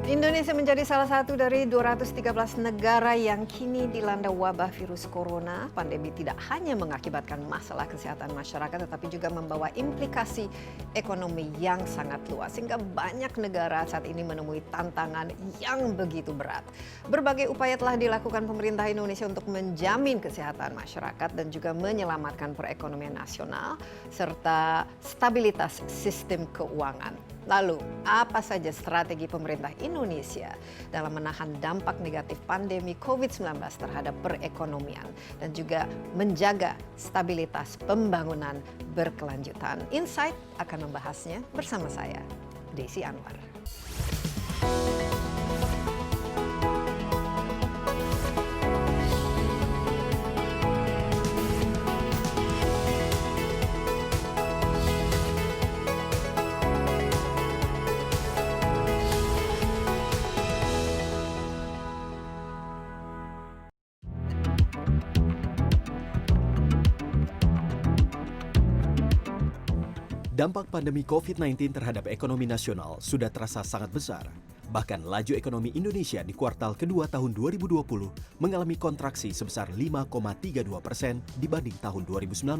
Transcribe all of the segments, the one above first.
Indonesia menjadi salah satu dari 213 negara yang kini dilanda wabah virus corona. Pandemi tidak hanya mengakibatkan masalah kesehatan masyarakat, tetapi juga membawa implikasi ekonomi yang sangat luas. Sehingga banyak negara saat ini menemui tantangan yang begitu berat. Berbagai upaya telah dilakukan pemerintah Indonesia untuk menjamin kesehatan masyarakat dan juga menyelamatkan perekonomian nasional, serta stabilitas sistem keuangan. Lalu, apa saja strategi pemerintah Indonesia dalam menahan dampak negatif pandemi COVID-19 terhadap perekonomian dan juga menjaga stabilitas pembangunan berkelanjutan? Insight akan membahasnya bersama saya, Desi Anwar. Dampak pandemi COVID-19 terhadap ekonomi nasional sudah terasa sangat besar. Bahkan laju ekonomi Indonesia di kuartal kedua tahun 2020 mengalami kontraksi sebesar 5,32% dibanding tahun 2019.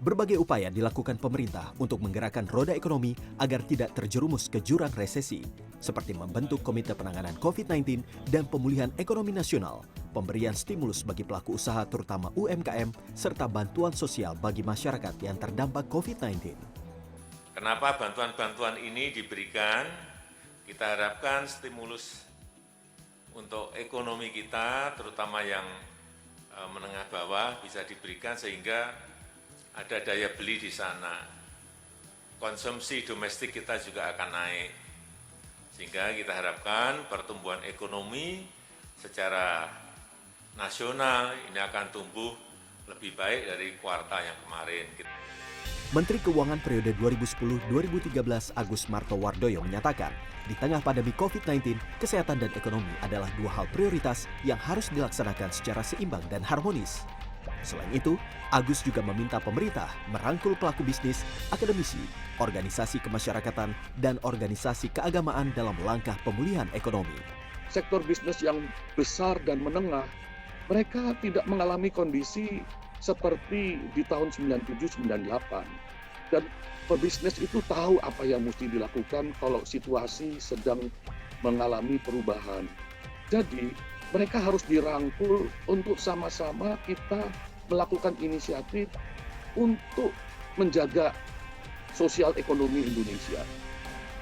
Berbagai upaya dilakukan pemerintah untuk menggerakkan roda ekonomi agar tidak terjerumus ke jurang resesi, seperti membentuk Komite Penanganan COVID-19 dan Pemulihan Ekonomi Nasional, pemberian stimulus bagi pelaku usaha terutama UMKM, serta bantuan sosial bagi masyarakat yang terdampak COVID-19. Kenapa bantuan-bantuan ini diberikan? Kita harapkan stimulus untuk ekonomi kita, terutama yang menengah bawah, bisa diberikan sehingga ada daya beli di sana. Konsumsi domestik kita juga akan naik. Sehingga kita harapkan pertumbuhan ekonomi secara nasional ini akan tumbuh lebih baik dari kuartal yang kemarin. Menteri Keuangan periode 2010-2013 Agus Martowardoyo menyatakan, di tengah pandemi COVID-19, kesehatan dan ekonomi adalah dua hal prioritas yang harus dilaksanakan secara seimbang dan harmonis. Selain itu, Agus juga meminta pemerintah merangkul pelaku bisnis, akademisi, organisasi kemasyarakatan, dan organisasi keagamaan dalam langkah pemulihan ekonomi. Sektor bisnis yang besar dan menengah, mereka tidak mengalami kondisi seperti di tahun 97-98. Dan pebisnis itu tahu apa yang mesti dilakukan kalau situasi sedang mengalami perubahan. Jadi, mereka harus dirangkul untuk sama-sama kita melakukan inisiatif untuk menjaga sosial ekonomi Indonesia.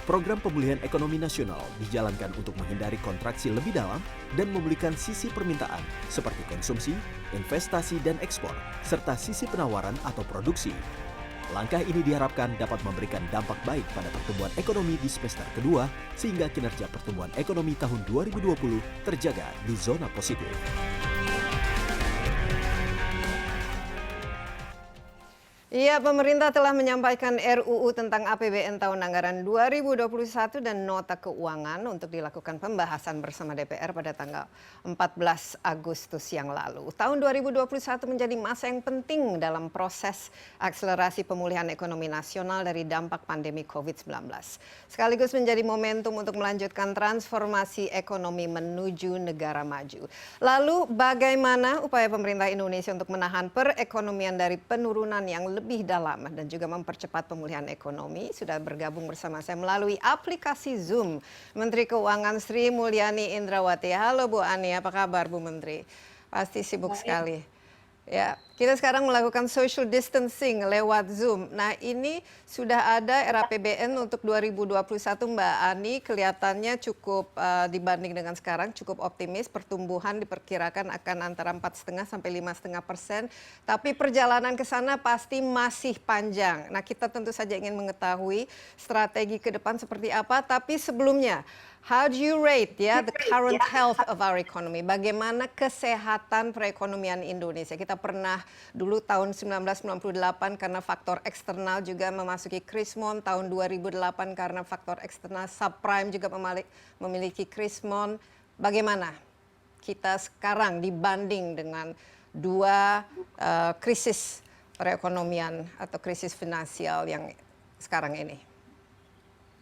Program pemulihan ekonomi nasional dijalankan untuk menghindari kontraksi lebih dalam dan memulihkan sisi permintaan seperti konsumsi, investasi dan ekspor, serta sisi penawaran atau produksi. Langkah ini diharapkan dapat memberikan dampak baik pada pertumbuhan ekonomi di semester kedua sehingga kinerja pertumbuhan ekonomi tahun 2020 terjaga di zona positif. Ya, pemerintah telah menyampaikan RUU tentang APBN tahun anggaran 2021 dan nota keuangan untuk dilakukan pembahasan bersama DPR pada tanggal 14 Agustus yang lalu. Tahun 2021 menjadi masa yang penting dalam proses akselerasi pemulihan ekonomi nasional dari dampak pandemi COVID-19. Sekaligus menjadi momentum untuk melanjutkan transformasi ekonomi menuju negara maju. Lalu bagaimana upaya pemerintah Indonesia untuk menahan perekonomian dari penurunan yang lebih dalam dan juga mempercepat pemulihan ekonomi? Sudah bergabung bersama saya melalui aplikasi Zoom Menteri Keuangan Sri Mulyani Indrawati. Halo Bu Ani, apa kabar Bu Menteri? Pasti sibuk sekali. Ya, kita sekarang melakukan social distancing lewat Zoom. Nah, ini sudah ada RAPBN untuk 2021 Mbak Ani, kelihatannya cukup dibanding dengan sekarang cukup optimis. Pertumbuhan diperkirakan akan antara 4,5 sampai 5,5%. Tapi perjalanan ke sana pasti masih panjang. Nah, kita tentu saja ingin mengetahui strategi ke depan seperti apa. Tapi sebelumnya, how do you rate the current health of our economy? Bagaimana kesehatan perekonomian Indonesia? Kita pernah dulu tahun 1998 karena faktor eksternal juga memasuki krismon, tahun 2008 karena faktor eksternal subprime juga memiliki krismon. Bagaimana kita sekarang dibanding dengan dua krisis perekonomian atau krisis finansial yang sekarang ini?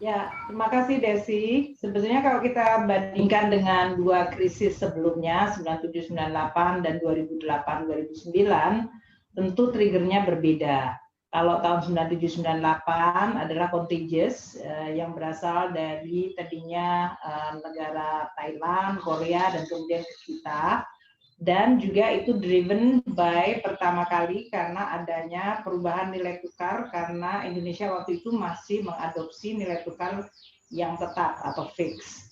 Ya, terima kasih Desi. Sebetulnya kalau kita bandingkan dengan dua krisis sebelumnya, 97-98 dan 2008-2009, tentu triggernya berbeda. Kalau tahun 97-98 adalah contagious yang berasal dari tadinya negara Thailand, Korea, dan kemudian ke kita. Dan juga itu driven by pertama kali karena adanya perubahan nilai tukar karena Indonesia waktu itu masih mengadopsi nilai tukar yang tetap atau fix.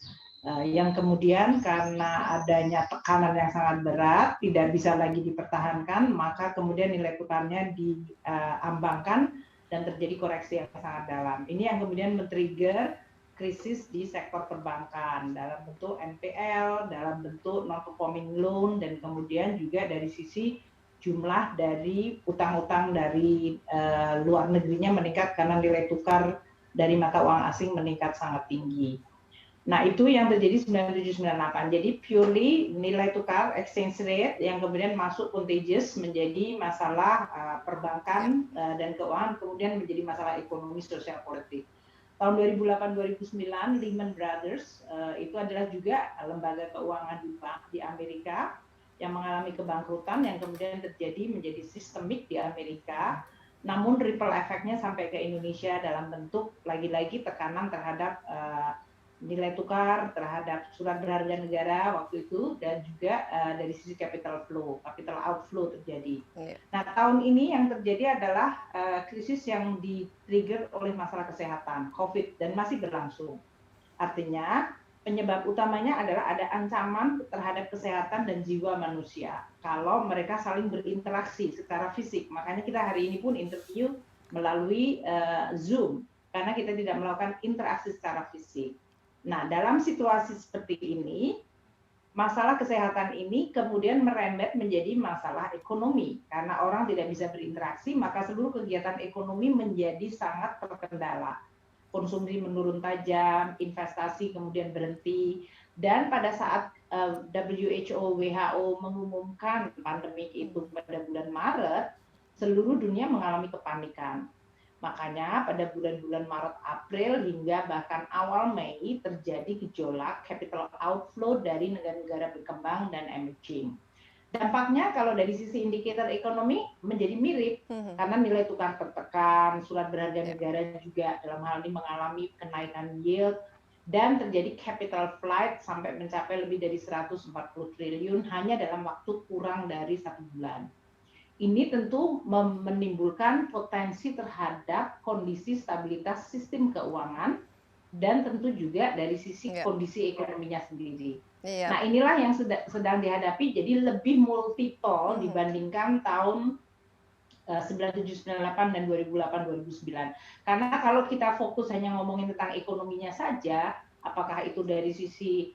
Yang kemudian karena adanya tekanan yang sangat berat, tidak bisa lagi dipertahankan, maka kemudian nilai tukarnya diambangkan dan terjadi koreksi yang sangat dalam. Ini yang kemudian men-trigger krisis di sektor perbankan dalam bentuk NPL, dalam bentuk non-performing loan, dan kemudian juga dari sisi jumlah dari utang-utang dari luar negerinya meningkat karena nilai tukar dari mata uang asing meningkat sangat tinggi. Nah, itu yang terjadi 97-98. Jadi purely nilai tukar exchange rate yang kemudian masuk contagious menjadi masalah perbankan dan keuangan, kemudian menjadi masalah ekonomi, sosial, politik. Tahun 2008-2009 Lehman Brothers itu adalah juga lembaga keuangan di Amerika yang mengalami kebangkrutan yang kemudian terjadi menjadi sistemik di Amerika. Namun ripple efeknya sampai ke Indonesia dalam bentuk lagi-lagi tekanan terhadap nilai tukar, terhadap surat berharga negara waktu itu, dan juga dari sisi capital outflow terjadi. Nah, tahun ini yang terjadi adalah krisis yang di-trigger oleh masalah kesehatan, COVID, dan masih berlangsung. Artinya, penyebab utamanya adalah ada ancaman terhadap kesehatan dan jiwa manusia kalau mereka saling berinteraksi secara fisik. Makanya kita hari ini pun interview melalui Zoom, karena kita tidak melakukan interaksi secara fisik. Nah, dalam situasi seperti ini, masalah kesehatan ini kemudian merembet menjadi masalah ekonomi. Karena orang tidak bisa berinteraksi, maka seluruh kegiatan ekonomi menjadi sangat terkendala. Konsumsi menurun tajam, investasi kemudian berhenti, dan pada saat WHO mengumumkan pandemi itu pada bulan Maret, seluruh dunia mengalami kepanikan. Makanya pada bulan-bulan Maret, April hingga bahkan awal Mei terjadi gejolak capital outflow dari negara-negara berkembang dan emerging. Dampaknya kalau dari sisi indikator ekonomi menjadi mirip karena nilai tukar tertekan, surat berharga negara juga dalam hal ini mengalami kenaikan yield dan terjadi capital flight sampai mencapai lebih dari 140 triliun hanya dalam waktu kurang dari 1 bulan. Ini tentu menimbulkan potensi terhadap kondisi stabilitas sistem keuangan dan tentu juga dari sisi kondisi ekonominya sendiri. Nah, inilah yang sedang dihadapi, jadi lebih multiple dibandingkan tahun 97-98 dan 2008-2009. Karena kalau kita fokus hanya ngomongin tentang ekonominya saja, apakah itu dari sisi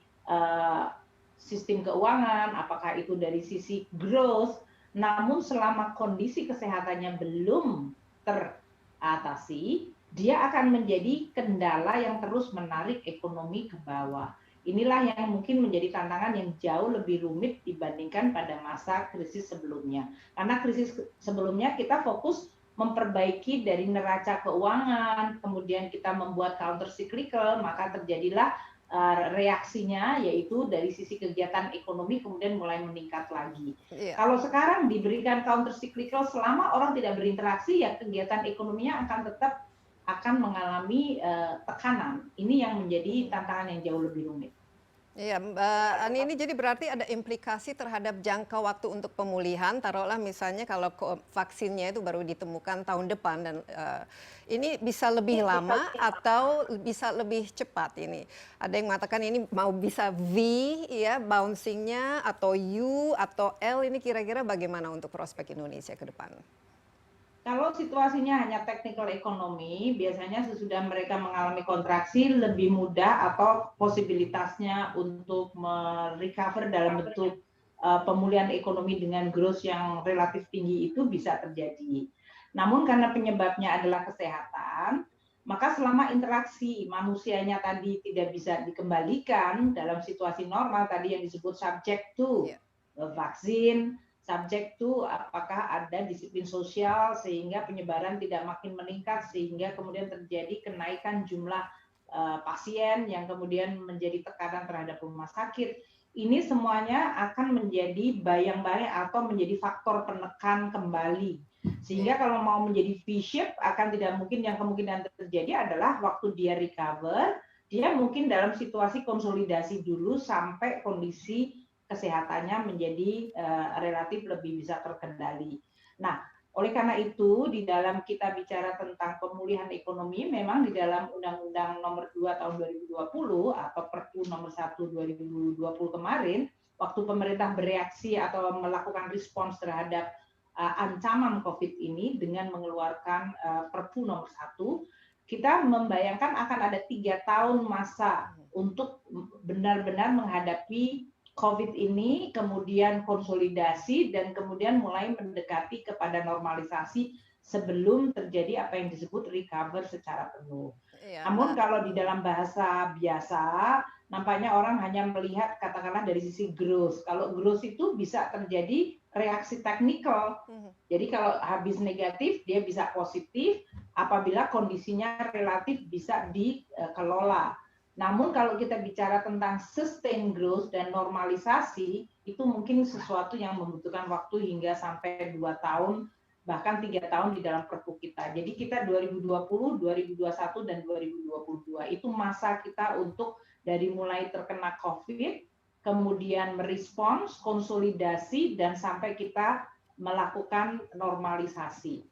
sistem keuangan, apakah itu dari sisi growth, namun selama kondisi kesehatannya belum teratasi, dia akan menjadi kendala yang terus menarik ekonomi ke bawah. Inilah yang mungkin menjadi tantangan yang jauh lebih rumit dibandingkan pada masa krisis sebelumnya. Karena krisis sebelumnya kita fokus memperbaiki dari neraca keuangan, kemudian kita membuat counter cyclical, maka terjadilah reaksinya yaitu dari sisi kegiatan ekonomi kemudian mulai meningkat lagi. Kalau sekarang diberikan counter cyclical selama orang tidak berinteraksi, ya kegiatan ekonominya akan mengalami tekanan. Ini yang menjadi tantangan yang jauh lebih rumit. Iya, Mbak Ani, ini jadi berarti ada implikasi terhadap jangka waktu untuk pemulihan. Taruhlah misalnya kalau vaksinnya itu baru ditemukan tahun depan, dan ini bisa lebih lama atau bisa lebih cepat ini. Ada yang mengatakan ini mau bisa V, ya, bouncingnya, atau U, atau L. Ini kira-kira bagaimana untuk prospek Indonesia ke depan? Kalau situasinya hanya technical ekonomi, biasanya sesudah mereka mengalami kontraksi lebih mudah atau posibilitasnya untuk merecover dalam bentuk pemulihan ekonomi dengan growth yang relatif tinggi itu bisa terjadi. Namun karena penyebabnya adalah kesehatan, maka selama interaksi manusianya tadi tidak bisa dikembalikan dalam situasi normal tadi yang disebut subject to vaksin, subject to apakah ada disiplin sosial sehingga penyebaran tidak makin meningkat sehingga kemudian terjadi kenaikan jumlah pasien, yang kemudian menjadi tekanan terhadap rumah sakit. Ini semuanya akan menjadi bayang-bayang atau menjadi faktor penekan kembali. Sehingga kalau mau menjadi V-shape akan tidak mungkin, yang kemungkinan terjadi adalah waktu dia recover, dia mungkin dalam situasi konsolidasi dulu sampai kondisi kesehatannya menjadi relatif lebih bisa terkendali. Nah, oleh karena itu, di dalam kita bicara tentang pemulihan ekonomi, memang di dalam Undang-Undang Nomor 2 Tahun 2020 atau Perpu Nomor 1 2020 kemarin, waktu pemerintah bereaksi atau melakukan respons terhadap ancaman COVID ini dengan mengeluarkan Perpu Nomor 1, kita membayangkan akan ada 3 tahun masa untuk benar-benar menghadapi COVID ini, kemudian konsolidasi, dan kemudian mulai mendekati kepada normalisasi sebelum terjadi apa yang disebut recover secara penuh. Namun kalau di dalam bahasa biasa, nampaknya orang hanya melihat katakanlah dari sisi growth. Kalau growth itu bisa terjadi reaksi teknikal. Jadi kalau habis negatif, dia bisa positif apabila kondisinya relatif bisa dikelola. Namun kalau kita bicara tentang sustain growth dan normalisasi, itu mungkin sesuatu yang membutuhkan waktu hingga sampai 2 tahun, bahkan 3 tahun di dalam perpu kita. Jadi kita 2020, 2021, dan 2022 itu masa kita untuk dari mulai terkena COVID, kemudian merespons, konsolidasi, dan sampai kita melakukan normalisasi.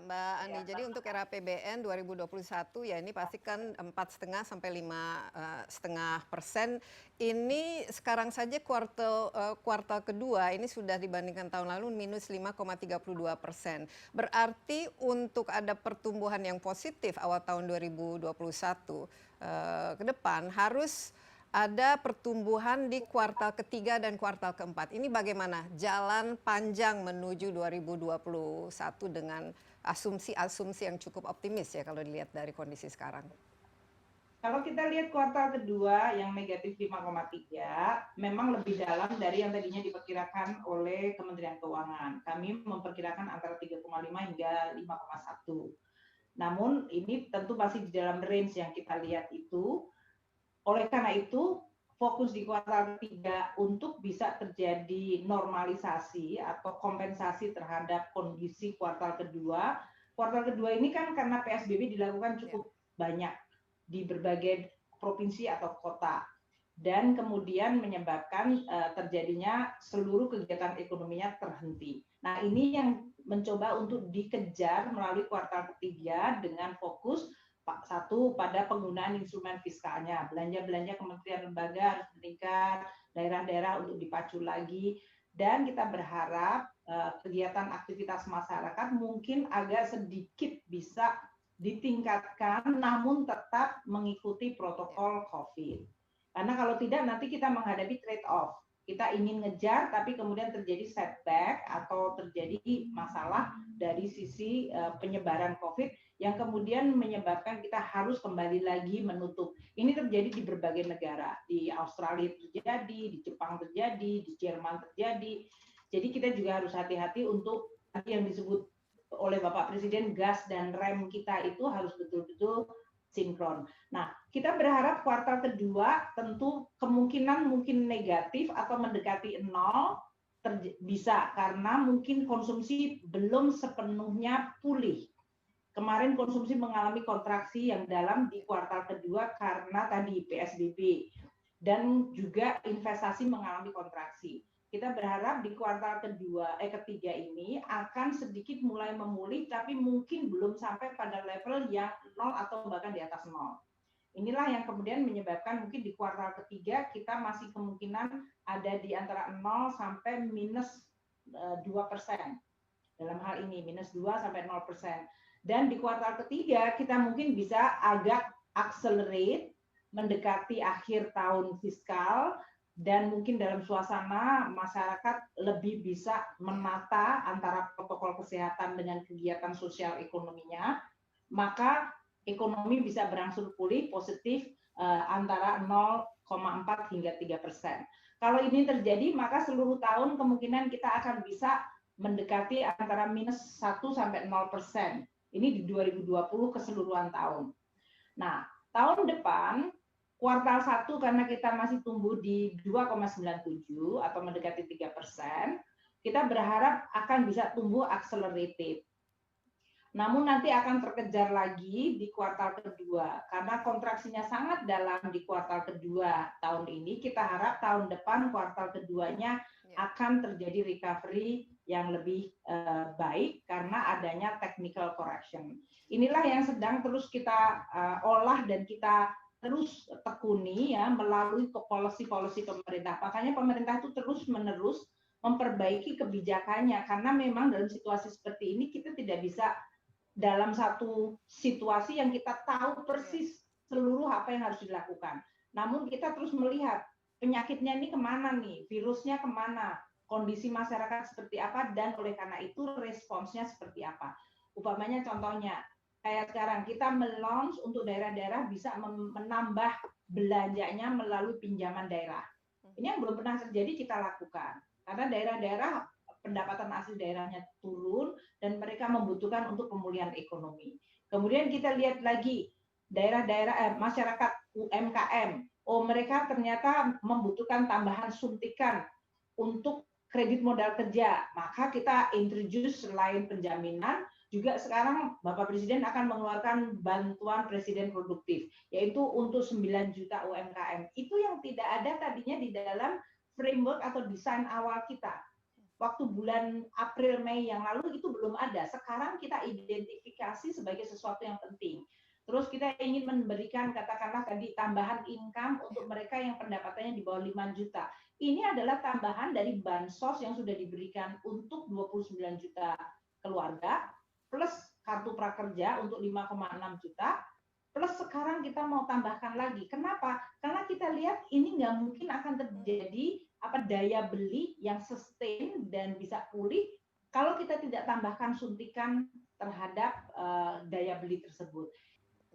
Mbak Ani, jadi untuk era APBN 2021 ya ini pasti kan 4,5 sampai 5,5%. Ini sekarang saja kuartal kedua ini sudah dibandingkan tahun lalu minus 5,32%. Berarti untuk ada pertumbuhan yang positif awal tahun 2021 ke depan harus ada pertumbuhan di kuartal ketiga dan kuartal keempat. Ini bagaimana jalan panjang menuju 2021 dengan asumsi-asumsi yang cukup optimis ya kalau dilihat dari kondisi sekarang. Kalau kita lihat kuartal kedua yang negatif 5,3, memang lebih dalam dari yang tadinya diperkirakan oleh Kementerian Keuangan. Kami memperkirakan antara 3,5 hingga 5,1. Namun ini tentu masih di dalam range yang kita lihat itu. Oleh karena itu, fokus di kuartal ketiga untuk bisa terjadi normalisasi atau kompensasi terhadap kondisi kuartal kedua. Kuartal kedua ini kan karena PSBB dilakukan cukup banyak di berbagai provinsi atau kota, dan kemudian menyebabkan terjadinya seluruh kegiatan ekonominya terhenti. Nah, ini yang mencoba untuk dikejar melalui kuartal ketiga dengan fokus satu pada penggunaan instrumen fiskalnya, belanja-belanja kementerian lembaga harus meningkat, daerah-daerah untuk dipacu lagi, dan kita berharap kegiatan aktivitas masyarakat mungkin agak sedikit bisa ditingkatkan, namun tetap mengikuti protokol COVID. Karena kalau tidak nanti kita menghadapi trade-off. Kita ingin ngejar, tapi kemudian terjadi setback atau terjadi masalah dari sisi penyebaran COVID yang kemudian menyebabkan kita harus kembali lagi menutup. Ini terjadi di berbagai negara. Di Australia terjadi, di Jepang terjadi, di Jerman terjadi. Jadi kita juga harus hati-hati untuk yang disebut oleh Bapak Presiden gas dan rem kita itu harus betul-betul sinkron. Nah, kita berharap kuartal kedua tentu kemungkinan mungkin negatif atau mendekati nol bisa karena mungkin konsumsi belum sepenuhnya pulih. Kemarin konsumsi mengalami kontraksi yang dalam di kuartal kedua karena tadi PSBB dan juga investasi mengalami kontraksi. Kita berharap di kuartal ketiga ini akan sedikit mulai memulih, tapi mungkin belum sampai pada level yang nol atau bahkan di atas nol. Inilah yang kemudian menyebabkan mungkin di kuartal ketiga kita masih kemungkinan ada di antara 0 sampai minus 2%. Dalam hal ini minus 2 sampai 0%. Dan di kuartal ketiga kita mungkin bisa agak accelerate mendekati akhir tahun fiskal, dan mungkin dalam suasana masyarakat lebih bisa menata antara protokol kesehatan dengan kegiatan sosial ekonominya, maka ekonomi bisa berangsur pulih positif antara 0,4 hingga 3%. Kalau ini terjadi, maka seluruh tahun kemungkinan kita akan bisa mendekati antara minus 1 sampai 0%. Ini di 2020 keseluruhan tahun. Nah, tahun depan kuartal 1 karena kita masih tumbuh di 2,97 atau mendekati 3%, kita berharap akan bisa tumbuh accelerated. Namun nanti akan terkejar lagi di kuartal kedua karena kontraksinya sangat dalam di kuartal kedua tahun ini. Kita harap tahun depan kuartal keduanya akan terjadi recovery yang lebih baik karena adanya technical correction. Inilah yang sedang terus kita olah dan kita terus tekuni ya melalui policy pemerintah. Makanya pemerintah itu terus-menerus memperbaiki kebijakannya karena memang dalam situasi seperti ini kita tidak bisa dalam satu situasi yang kita tahu persis seluruh apa yang harus dilakukan. Namun kita terus melihat penyakitnya ini kemana nih, virusnya kemana, kondisi masyarakat seperti apa, dan oleh karena itu responsnya seperti apa. Umpamanya contohnya, kayak sekarang kita melaunch untuk daerah-daerah bisa menambah belanjanya melalui pinjaman daerah. Ini yang belum pernah terjadi kita lakukan. Karena daerah-daerah pendapatan asli daerahnya turun dan mereka membutuhkan untuk pemulihan ekonomi. Kemudian kita lihat lagi daerah-daerah masyarakat UMKM. Oh, mereka ternyata membutuhkan tambahan suntikan untuk kredit modal kerja. Maka kita introduce selain penjaminan, juga sekarang Bapak Presiden akan mengeluarkan bantuan Presiden Produktif, yaitu untuk 9 juta UMKM. Itu yang tidak ada tadinya di dalam framework atau desain awal kita. Waktu bulan April Mei yang lalu itu belum ada. Sekarang kita identifikasi sebagai sesuatu yang penting. Terus kita ingin memberikan katakanlah tadi tambahan income untuk mereka yang pendapatannya di bawah 5 juta. Ini adalah tambahan dari bansos yang sudah diberikan untuk 29 juta keluarga plus kartu prakerja untuk 5,6 juta. Plus sekarang kita mau tambahkan lagi. Kenapa? Karena kita lihat ini nggak mungkin akan terjadi daya beli yang sustain dan bisa pulih kalau kita tidak tambahkan suntikan terhadap daya beli tersebut.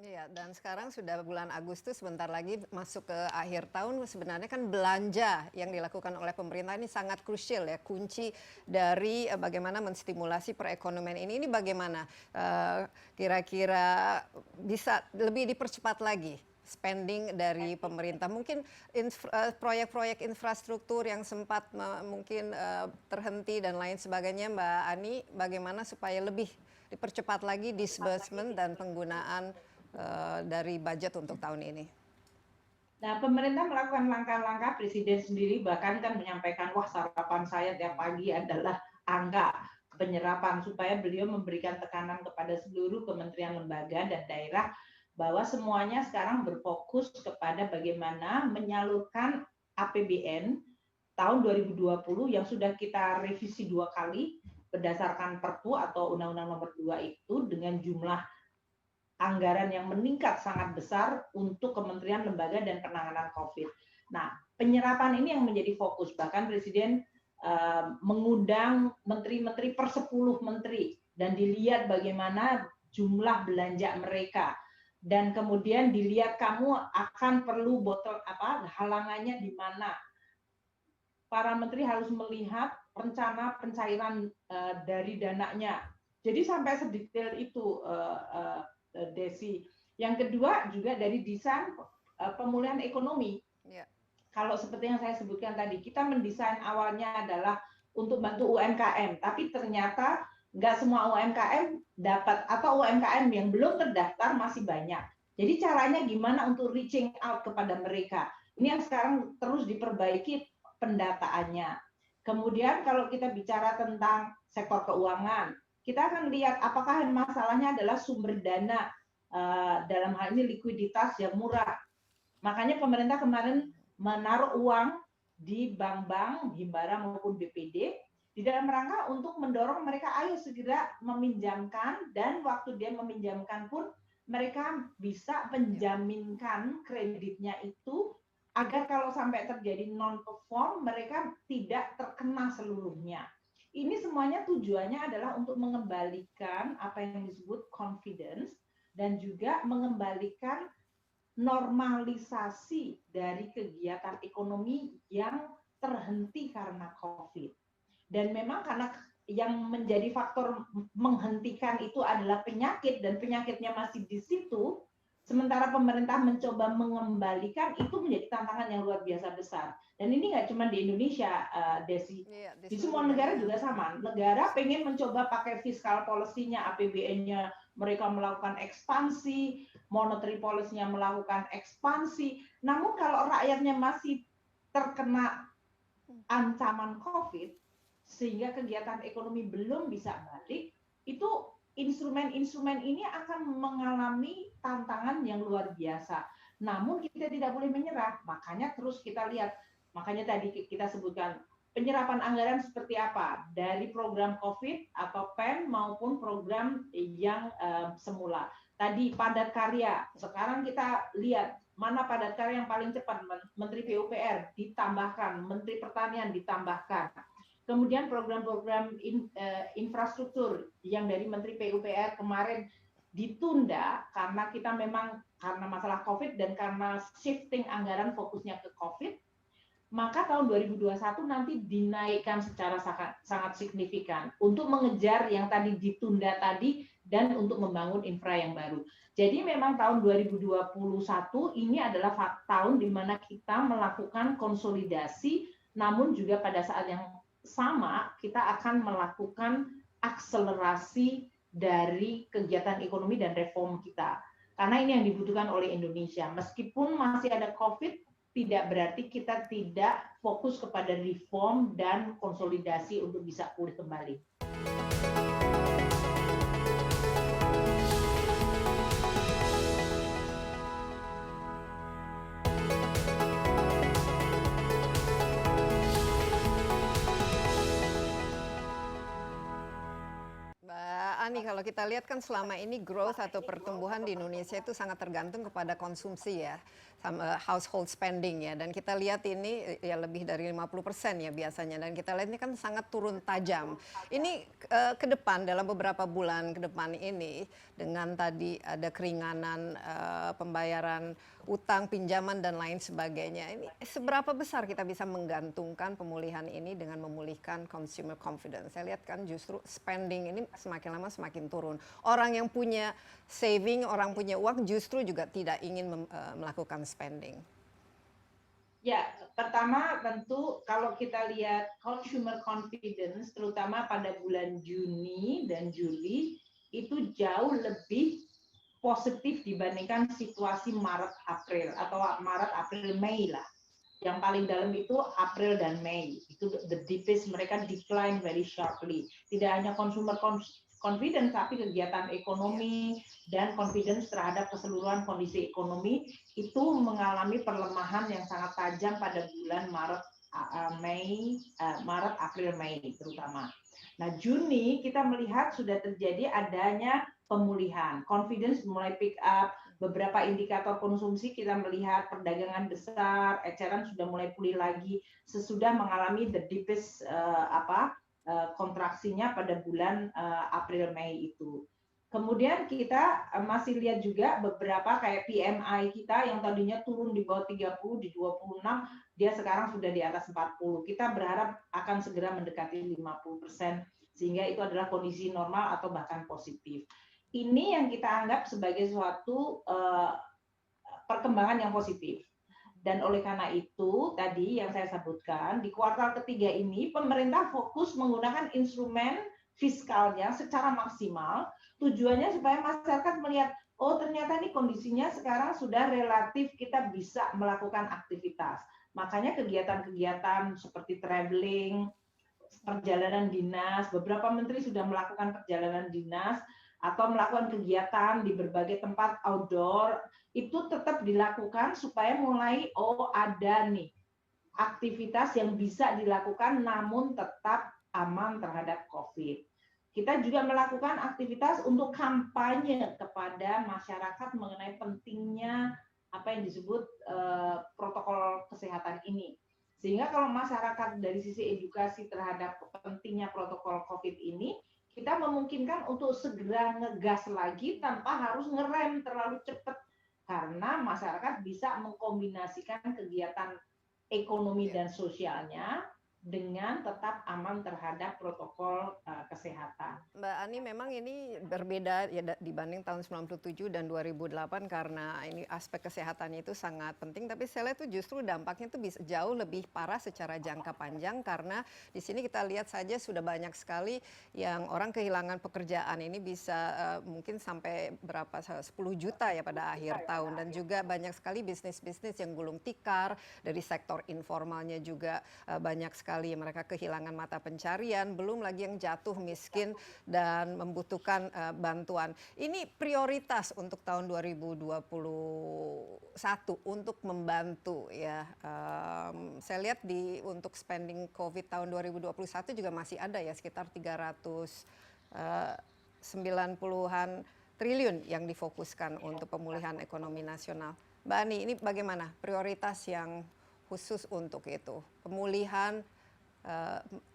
Iya, dan sekarang sudah bulan Agustus, sebentar lagi masuk ke akhir tahun. Sebenarnya kan belanja yang dilakukan oleh pemerintah ini sangat krusial ya, kunci dari bagaimana menstimulasi perekonomian ini. Ini bagaimana kira-kira bisa lebih dipercepat lagi spending dari pemerintah? Mungkin proyek-proyek infrastruktur yang sempat mungkin terhenti dan lain sebagainya, Mbak Ani, bagaimana supaya lebih dipercepat lagi disbursement dan penggunaan dari budget untuk tahun ini? Nah, pemerintah melakukan langkah-langkah, Presiden sendiri bahkan kan menyampaikan, wah sarapan saya tiap pagi adalah angka penyerapan, supaya beliau memberikan tekanan kepada seluruh kementerian, lembaga, dan daerah bahwa semuanya sekarang berfokus kepada bagaimana menyalurkan APBN tahun 2020 yang sudah kita revisi 2 kali berdasarkan Perpu atau Undang-Undang Nomor 2 itu dengan jumlah anggaran yang meningkat sangat besar untuk kementerian, lembaga, dan penanganan COVID. Nah, penyerapan ini yang menjadi fokus. Bahkan Presiden mengundang menteri-menteri per 10 menteri dan dilihat bagaimana jumlah belanja mereka. Dan kemudian dilihat kamu akan perlu halangannya di mana. Para menteri harus melihat rencana pencairan dari dananya. Jadi sampai sedetail itu, Desi. Yang kedua juga dari desain pemulihan ekonomi. Yeah. Kalau seperti yang saya sebutkan tadi, kita mendesain awalnya adalah untuk bantu UMKM, tapi ternyata nggak semua UMKM dapat, atau UMKM yang belum terdaftar masih banyak. Jadi caranya gimana untuk reaching out kepada mereka? Ini yang sekarang terus diperbaiki pendataannya. Kemudian kalau kita bicara tentang sektor keuangan, kita akan lihat apakah masalahnya adalah sumber dana, dalam hal ini likuiditas yang murah. Makanya pemerintah kemarin menaruh uang di bank-bank, Himbara maupun BPD, di dalam rangka untuk mendorong mereka ayo segera meminjamkan, dan waktu dia meminjamkan pun mereka bisa menjaminkan kreditnya itu agar kalau sampai terjadi non-perform mereka tidak terkena seluruhnya. Ini semuanya tujuannya adalah untuk mengembalikan apa yang disebut confidence dan juga mengembalikan normalisasi dari kegiatan ekonomi yang terhenti karena COVID. Dan memang karena yang menjadi faktor menghentikan itu adalah penyakit dan penyakitnya masih di situ, sementara pemerintah mencoba mengembalikan, itu menjadi tantangan yang luar biasa besar. Dan ini nggak cuma di Indonesia, Desi. Iya, Di semua negara dunia. juga sama. Negara pengen mencoba pakai fiskal policy-nya, APBN-nya, mereka melakukan ekspansi, monetary policy-nya melakukan ekspansi. Namun kalau rakyatnya masih terkena ancaman COVID, sehingga kegiatan ekonomi belum bisa balik, itu instrumen-instrumen ini akan mengalami tantangan yang luar biasa. Namun kita tidak boleh menyerah, makanya terus kita lihat, makanya tadi kita sebutkan penyerapan anggaran seperti apa dari program COVID atau PEN maupun program yang semula. Tadi padat karya, sekarang kita lihat mana padat karya yang paling cepat, Menteri PUPR ditambahkan, Menteri Pertanian ditambahkan. Kemudian program-program infrastruktur yang dari Menteri PUPR kemarin ditunda karena kita memang karena masalah COVID dan karena shifting anggaran fokusnya ke COVID, maka tahun 2021 nanti dinaikkan secara sangat signifikan untuk mengejar yang tadi ditunda tadi dan untuk membangun infra yang baru. Jadi memang tahun 2021 ini adalah tahun di mana kita melakukan konsolidasi, namun juga pada saat yang sama kita akan melakukan akselerasi dari kegiatan ekonomi dan reform kita. Karena ini yang dibutuhkan oleh Indonesia. Meskipun masih ada COVID, tidak berarti kita tidak fokus kepada reform dan konsolidasi untuk bisa pulih kembali. Mbak Ani, kalau kita lihat kan selama ini growth atau pertumbuhan di Indonesia itu sangat tergantung kepada konsumsi ya, sama household spending ya. Dan kita lihat ini ya lebih dari 50% ya biasanya. Dan kita lihat ini kan sangat turun tajam. Ini ke depan dalam beberapa bulan ke depan ini dengan tadi ada keringanan pembayaran utang, pinjaman dan lain sebagainya. Ini seberapa besar kita bisa menggantungkan pemulihan ini dengan memulihkan consumer confidence? Saya lihat kan justru spending ini semakin lama semakin turun. Orang yang punya saving, orang punya uang justru juga tidak ingin melakukan spending. Ya, pertama tentu kalau kita lihat consumer confidence, terutama pada bulan Juni dan Juli, itu jauh lebih positif dibandingkan situasi Maret-April atau Maret-April-Mei lah. Yang paling dalam itu April dan Mei. Itu the deepest, mereka decline very sharply. Tidak hanya consumer confidence, tapi kegiatan ekonomi dan confidence terhadap keseluruhan kondisi ekonomi itu mengalami perlemahan yang sangat tajam pada bulan Maret, April, Mei terutama. Nah, Juni kita melihat sudah terjadi adanya pemulihan, confidence mulai pick up, beberapa indikator konsumsi kita melihat perdagangan besar, eceran sudah mulai pulih lagi sesudah mengalami the deepest kontraksinya pada bulan April Mei itu. Kemudian kita masih lihat juga beberapa kayak PMI kita yang tadinya turun di bawah 30, di 26, dia sekarang sudah di atas 40. Kita berharap akan segera mendekati 50%, sehingga itu adalah kondisi normal atau bahkan positif. Ini yang kita anggap sebagai suatu perkembangan yang positif. Dan oleh karena itu, tadi yang saya sebutkan, di kuartal ketiga ini, pemerintah fokus menggunakan instrumen fiskalnya secara maksimal, tujuannya supaya masyarakat melihat, oh ternyata nih kondisinya sekarang sudah relatif kita bisa melakukan aktivitas. Makanya kegiatan-kegiatan seperti traveling, perjalanan dinas, beberapa menteri sudah melakukan perjalanan dinas, atau melakukan kegiatan di berbagai tempat outdoor, itu tetap dilakukan supaya mulai, oh ada nih aktivitas yang bisa dilakukan namun tetap aman terhadap COVID. Kita juga melakukan aktivitas untuk kampanye kepada masyarakat mengenai pentingnya apa yang disebut protokol kesehatan ini. Sehingga kalau masyarakat dari sisi edukasi terhadap pentingnya protokol COVID ini, kita memungkinkan untuk segera ngegas lagi tanpa harus ngerem terlalu cepat karena masyarakat bisa mengkombinasikan kegiatan ekonomi Ya. dan sosialnya dengan tetap aman terhadap protokol kesehatan. Mbak Ani, memang ini berbeda ya dibanding tahun 97 dan 2008 karena ini aspek kesehatannya itu sangat penting, tapi saya lihat itu justru dampaknya itu bisa jauh lebih parah secara jangka panjang karena di sini kita lihat saja sudah banyak sekali yang orang kehilangan pekerjaan, ini bisa mungkin sampai berapa 10 juta ya pada akhir tahun, dan juga banyak sekali bisnis-bisnis yang gulung tikar, dari sektor informalnya juga banyak sekali mereka kehilangan mata pencarian, belum lagi yang jatuh miskin dan membutuhkan bantuan. Ini prioritas untuk tahun 2021 untuk membantu ya. Saya lihat untuk spending COVID tahun 2021 juga masih ada ya sekitar 390-an triliun yang difokuskan untuk pemulihan ekonomi nasional. Mbak Ani, ini bagaimana prioritas yang khusus untuk itu? Pemulihan,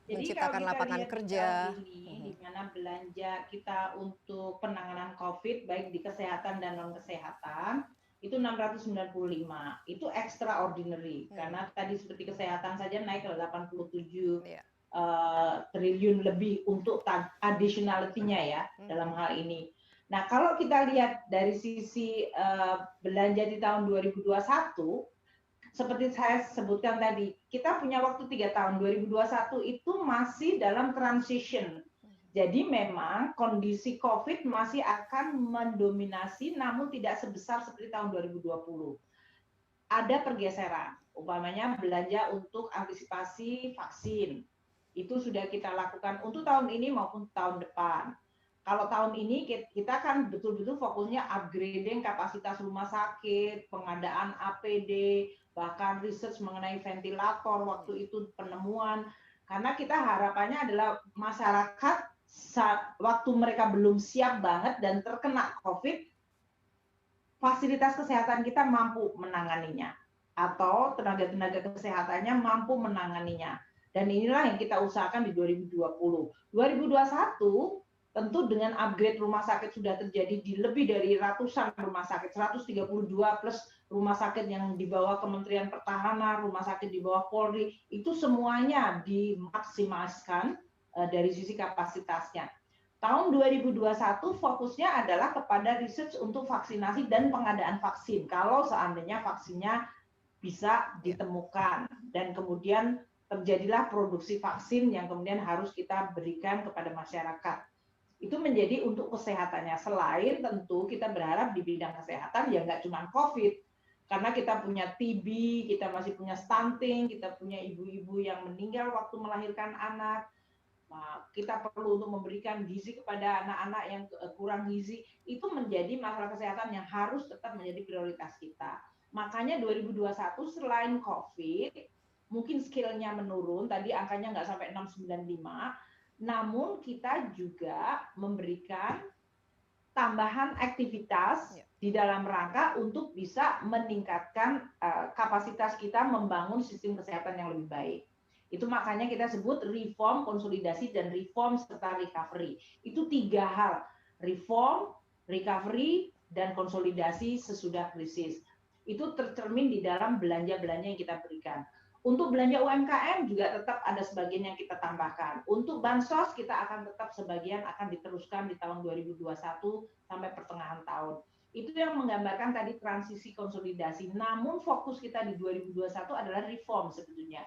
Jadi menciptakan kalau kita lapangan lihat kerja. di tahun ini, di mana belanja kita untuk penanganan COVID, baik di kesehatan dan non-kesehatan, itu 695. Itu extraordinary, karena tadi seperti kesehatan saja naik ke 87 Ya. triliun lebih untuk additionality-nya ya dalam hal ini. Nah, kalau kita lihat dari sisi belanja di tahun 2021, seperti saya sebutkan tadi, kita punya waktu 3 tahun, 2021 itu masih dalam transition. Jadi memang kondisi COVID masih akan mendominasi, namun tidak sebesar seperti tahun 2020. Ada pergeseran, umpamanya belanja untuk antisipasi vaksin. Itu sudah kita lakukan untuk tahun ini maupun tahun depan. Kalau tahun ini kita kan betul-betul fokusnya upgrading kapasitas rumah sakit, pengadaan APD, bahkan research mengenai ventilator waktu itu penemuan. Karena kita harapannya adalah masyarakat waktu mereka belum siap banget dan terkena COVID, fasilitas kesehatan kita mampu menanganinya atau tenaga-tenaga kesehatannya mampu menanganinya. Dan inilah yang kita usahakan di 2020. 2021 tentu dengan upgrade rumah sakit sudah terjadi di lebih dari ratusan rumah sakit, 132 plus rumah sakit yang di bawah Kementerian Pertahanan, rumah sakit di bawah Polri, itu semuanya dimaksimalkan dari sisi kapasitasnya. Tahun 2021 fokusnya adalah kepada research untuk vaksinasi dan pengadaan vaksin. Kalau seandainya vaksinnya bisa ditemukan dan kemudian terjadilah produksi vaksin yang kemudian harus kita berikan kepada masyarakat. Itu menjadi untuk kesehatannya. Selain tentu kita berharap di bidang kesehatan ya nggak cuma COVID, karena kita punya TB, kita masih punya stunting, kita punya ibu-ibu yang meninggal waktu melahirkan anak. Nah, kita perlu untuk memberikan gizi kepada anak-anak yang kurang gizi. Itu menjadi masalah kesehatan yang harus tetap menjadi prioritas kita. Makanya 2021 selain COVID, mungkin skill-nya menurun, tadi angkanya nggak sampai 695, namun kita juga memberikan tambahan aktivitas di dalam rangka untuk bisa meningkatkan kapasitas kita membangun sistem kesehatan yang lebih baik. Itu makanya kita sebut reform, konsolidasi, dan reform serta recovery. Itu 3 hal, reform, recovery, dan konsolidasi sesudah krisis. Itu tercermin di dalam belanja-belanja yang kita berikan. Untuk belanja UMKM juga tetap ada sebagian yang kita tambahkan. Untuk bansos kita akan tetap sebagian akan diteruskan di tahun 2021 sampai pertengahan tahun. Itu yang menggambarkan tadi transisi konsolidasi. Namun fokus kita di 2021 adalah reform sebetulnya.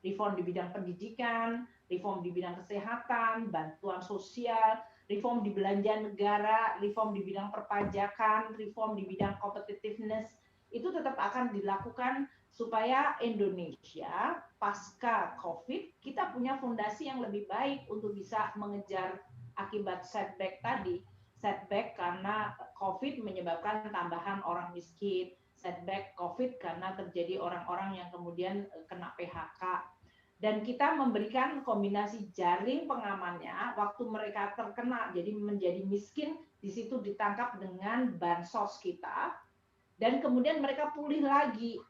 Reform di bidang pendidikan, reform di bidang kesehatan, bantuan sosial, reform di belanja negara, reform di bidang perpajakan, reform di bidang competitiveness. Itu tetap akan dilakukan supaya Indonesia pasca COVID kita punya fondasi yang lebih baik untuk bisa mengejar akibat setback tadi. Setback karena COVID menyebabkan tambahan orang miskin, setback COVID karena terjadi orang-orang yang kemudian kena PHK. Dan kita memberikan kombinasi jaring pengamannya waktu mereka terkena jadi menjadi miskin, di situ ditangkap dengan bansos kita, dan kemudian mereka pulih lagi.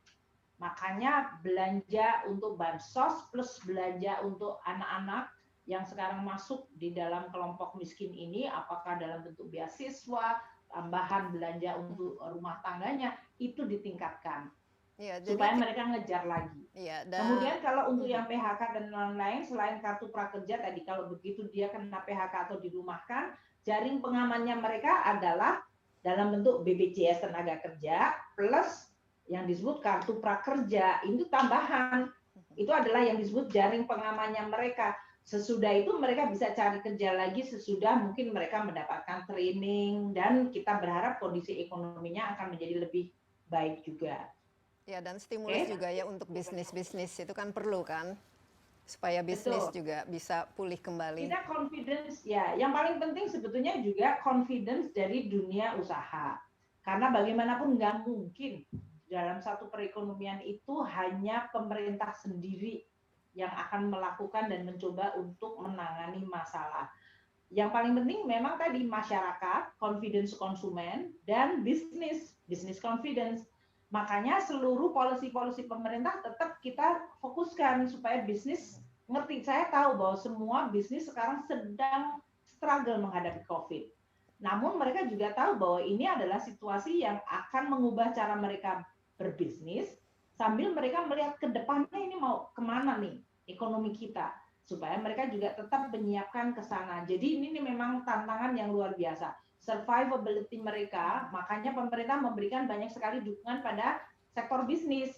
Makanya belanja untuk bansos plus belanja untuk anak-anak yang sekarang masuk di dalam kelompok miskin ini, apakah dalam bentuk beasiswa, tambahan belanja untuk rumah tangganya, itu ditingkatkan Ya, jadi supaya mereka ngejar lagi. ya, Kemudian kalau untuk yang PHK dan lain-lain, selain kartu prakerja tadi, kalau begitu dia kena PHK atau dirumahkan, jaring pengamannya mereka adalah dalam bentuk BPJS tenaga kerja plus yang disebut kartu prakerja, itu tambahan. Itu adalah yang disebut jaring pengamannya mereka. Sesudah itu mereka bisa cari kerja lagi sesudah mungkin mereka mendapatkan training, dan kita berharap kondisi ekonominya akan menjadi lebih baik juga. ya, dan stimulus Oke? juga ya untuk bisnis-bisnis itu kan perlu kan, supaya bisnis Betul. juga bisa pulih kembali. Kita confidence, ya, yang paling penting sebetulnya juga confidence dari dunia usaha. Karena bagaimanapun nggak mungkin dalam satu perekonomian itu hanya pemerintah sendiri yang akan melakukan dan mencoba untuk menangani masalah. Yang paling penting memang tadi masyarakat, confidence konsumen, dan bisnis confidence. Makanya seluruh policy-policy pemerintah tetap kita fokuskan supaya bisnis ngerti. Saya tahu bahwa semua bisnis sekarang sedang struggle menghadapi COVID. Namun mereka juga tahu bahwa ini adalah situasi yang akan mengubah cara mereka berbisnis, sambil mereka melihat ke depannya ini mau kemana nih ekonomi kita, supaya mereka juga tetap menyiapkan ke sana. Jadi ini memang tantangan yang luar biasa. Survivability mereka, makanya pemerintah memberikan banyak sekali dukungan pada sektor bisnis.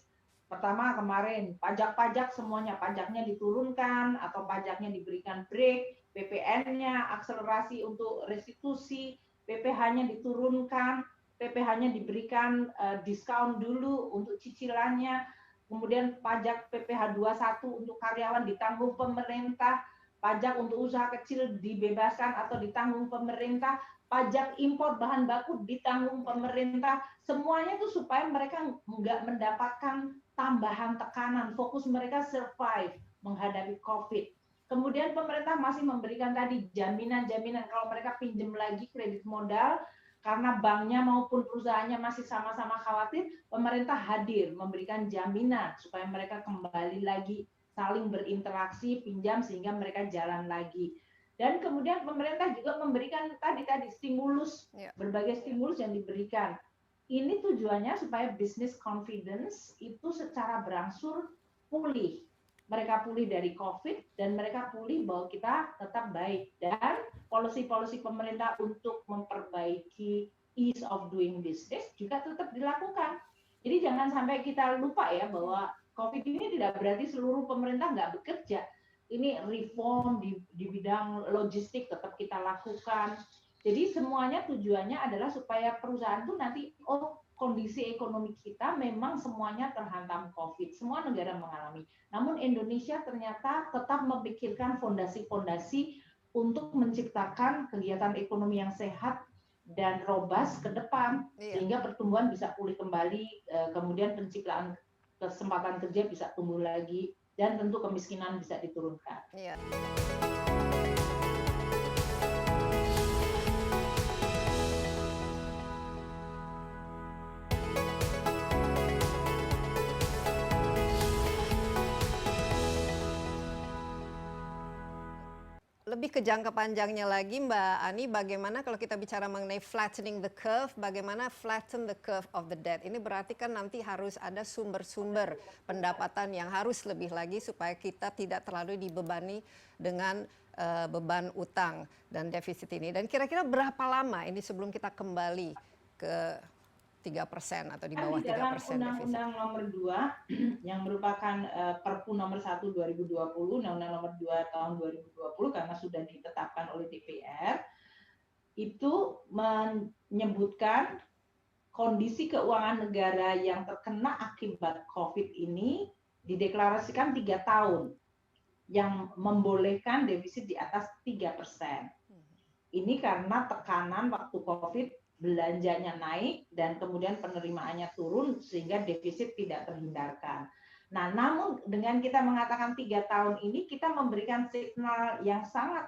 Pertama kemarin, pajak-pajak semuanya, pajaknya diturunkan atau pajaknya diberikan break, PPN-nya akselerasi untuk restitusi, PPh-nya diturunkan, PPh-nya diberikan diskon dulu untuk cicilannya, kemudian pajak PPh 21 untuk karyawan ditanggung pemerintah, pajak untuk usaha kecil dibebaskan atau ditanggung pemerintah, pajak impor bahan baku ditanggung pemerintah, semuanya itu supaya mereka nggak mendapatkan tambahan tekanan, fokus mereka survive menghadapi COVID. Kemudian pemerintah masih memberikan tadi jaminan-jaminan kalau mereka pinjam lagi kredit modal, karena banknya maupun perusahaannya masih sama-sama khawatir, pemerintah hadir memberikan jaminan supaya mereka kembali lagi saling berinteraksi, pinjam sehingga mereka jalan lagi. Dan kemudian pemerintah juga memberikan tadi stimulus, berbagai stimulus yang diberikan. Ini tujuannya supaya business confidence itu secara berangsur pulih. Mereka pulih dari COVID dan mereka pulih bahwa kita tetap baik. Dan policy-policy pemerintah untuk memperbaiki ease of doing business juga tetap dilakukan. Jadi jangan sampai kita lupa ya bahwa COVID ini tidak berarti seluruh pemerintah nggak bekerja. Ini reform di bidang logistik tetap kita lakukan. Jadi semuanya tujuannya adalah supaya perusahaan itu nanti, oh kondisi ekonomi kita memang semuanya terhantam COVID. Semua negara mengalami. Namun Indonesia ternyata tetap memikirkan fondasi-fondasi untuk menciptakan kegiatan ekonomi yang sehat dan robust ke depan, sehingga pertumbuhan bisa pulih kembali, kemudian penciptaan kesempatan kerja bisa tumbuh lagi, dan tentu kemiskinan bisa diturunkan. Iya. Lebih ke jangka panjangnya lagi, Mbak Ani, bagaimana kalau kita bicara mengenai flattening the curve, bagaimana flatten the curve of the debt? Ini berarti kan nanti harus ada sumber-sumber pendapatan yang harus lebih lagi supaya kita tidak terlalu dibebani dengan beban utang dan defisit ini. Dan kira-kira berapa lama ini sebelum kita kembali ke 3% atau di bawah 3% defisit? Undang-Undang nomor 2 yang merupakan Perpu nomor 1 2020, Undang-Undang nomor 2 tahun 2020 karena sudah ditetapkan oleh DPR, itu menyebutkan kondisi keuangan negara yang terkena akibat COVID ini dideklarasikan 3 tahun yang membolehkan defisit di atas 3%. Ini karena tekanan waktu COVID, belanjanya naik dan kemudian penerimaannya turun sehingga defisit tidak terhindarkan. Nah, namun dengan kita mengatakan 3 tahun ini kita memberikan signal yang sangat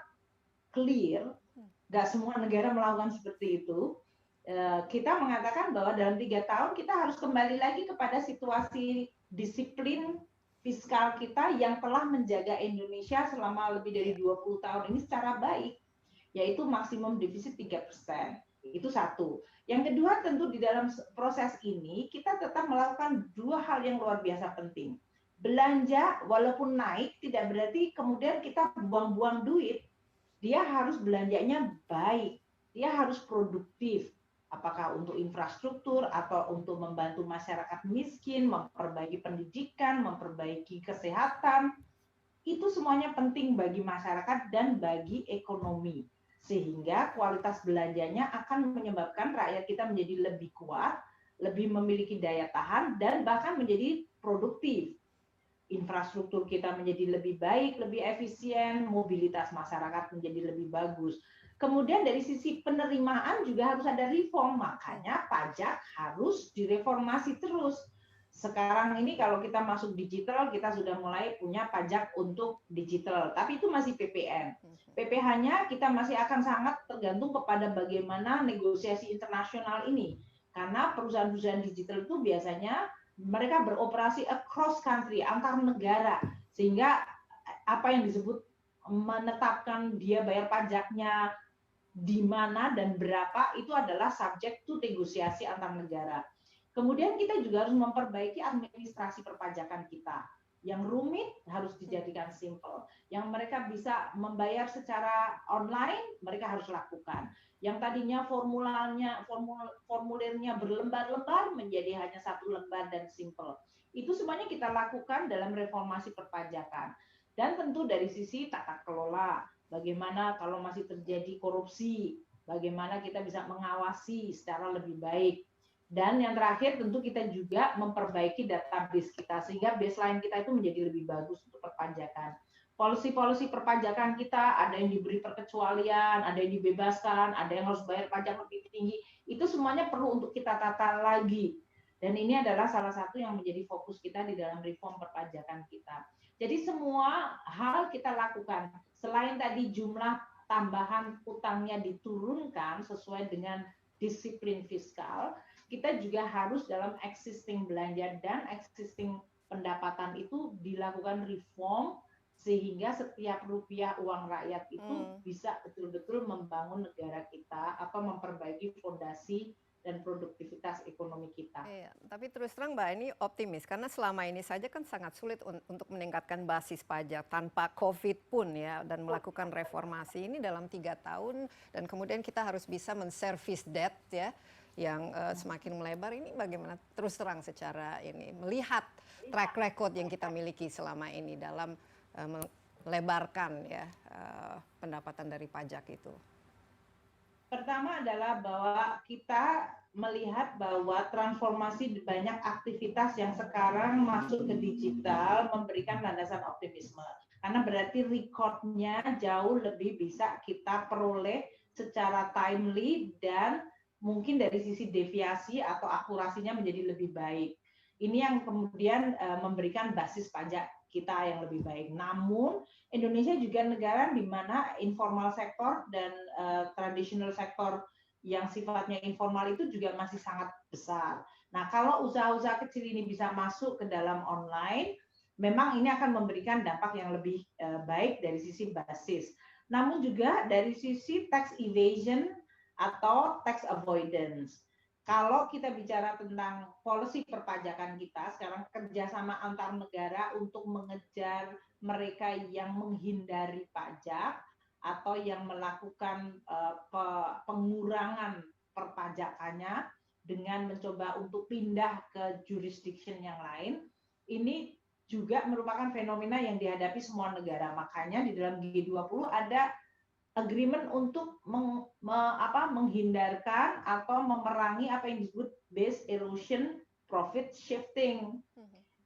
clear, nggak semua negara melakukan seperti itu. Kita mengatakan bahwa dalam 3 tahun kita harus kembali lagi kepada situasi disiplin fiskal kita yang telah menjaga Indonesia selama lebih dari 20 tahun ini secara baik, yaitu maksimum defisit 3%. Itu satu. Yang kedua, tentu di dalam proses ini kita tetap melakukan dua hal yang luar biasa penting. Belanja walaupun naik tidak berarti kemudian kita buang-buang duit. Dia harus belanjanya baik, dia harus produktif. Apakah untuk infrastruktur atau untuk membantu masyarakat miskin, memperbaiki pendidikan, memperbaiki kesehatan. Itu semuanya penting bagi masyarakat dan bagi ekonomi. Sehingga kualitas belanjanya akan menyebabkan rakyat kita menjadi lebih kuat, lebih memiliki daya tahan, dan bahkan menjadi produktif. Infrastruktur kita menjadi lebih baik, lebih efisien, mobilitas masyarakat menjadi lebih bagus. Kemudian dari sisi penerimaan juga harus ada reform, makanya pajak harus direformasi terus. Sekarang ini kalau kita masuk digital, kita sudah mulai punya pajak untuk digital, tapi itu masih PPN. PPh-nya kita masih akan sangat tergantung kepada bagaimana negosiasi internasional ini. Karena perusahaan-perusahaan digital itu biasanya mereka beroperasi across country, antar negara. Sehingga apa yang disebut menetapkan dia bayar pajaknya di mana dan berapa itu adalah subject to negosiasi antar negara. Kemudian kita juga harus memperbaiki administrasi perpajakan kita. Yang rumit harus dijadikan simple. Yang mereka bisa membayar secara online, mereka harus lakukan. Yang tadinya formulirnya berlembar-lembar menjadi hanya satu lembar dan simple. Itu semuanya kita lakukan dalam reformasi perpajakan. Dan tentu dari sisi tata kelola, bagaimana kalau masih terjadi korupsi, bagaimana kita bisa mengawasi secara lebih baik. Dan yang terakhir tentu kita juga memperbaiki database kita sehingga baseline kita itu menjadi lebih bagus untuk perpajakan. Polisi-polisi perpajakan kita ada yang diberi perkecualian, ada yang dibebaskan, ada yang harus bayar pajak lebih tinggi. Itu semuanya perlu untuk kita tata lagi. Dan ini adalah salah satu yang menjadi fokus kita di dalam reform perpajakan kita. Jadi semua hal kita lakukan. Selain tadi jumlah tambahan utangnya diturunkan sesuai dengan disiplin fiskal, kita juga harus dalam existing belanja dan existing pendapatan itu dilakukan reform sehingga setiap rupiah uang rakyat itu bisa betul-betul membangun negara kita atau memperbaiki fondasi dan produktivitas ekonomi kita. Iya, tapi terus terang Mbak ini optimis karena selama ini saja kan sangat sulit untuk meningkatkan basis pajak tanpa COVID pun ya dan melakukan reformasi ini dalam 3 tahun dan kemudian kita harus bisa men-service debt ya yang semakin melebar. Ini bagaimana terus terang secara ini melihat track record yang kita miliki selama ini dalam melebarkan ya pendapatan dari pajak itu. Pertama adalah bahwa kita melihat bahwa transformasi banyak aktivitas yang sekarang masuk ke digital memberikan landasan optimisme. Karena berarti recordnya jauh lebih bisa kita peroleh secara timely dan mungkin dari sisi deviasi atau akurasinya menjadi lebih baik. Ini yang kemudian memberikan basis pajak kita yang lebih baik. Namun Indonesia juga negara di mana informal sektor dan traditional sektor yang sifatnya informal itu juga masih sangat besar. Nah, kalau usaha-usaha kecil ini bisa masuk ke dalam online, memang ini akan memberikan dampak yang lebih baik dari sisi basis. Namun juga dari sisi tax evasion atau tax avoidance. Kalau kita bicara tentang policy perpajakan kita, sekarang kerjasama antar negara untuk mengejar mereka yang menghindari pajak atau yang melakukan pengurangan perpajakannya dengan mencoba untuk pindah ke jurisdiction yang lain, ini juga merupakan fenomena yang dihadapi semua negara. Makanya di dalam G20 ada agreement untuk menghindarkan atau memerangi apa yang disebut base erosion profit shifting.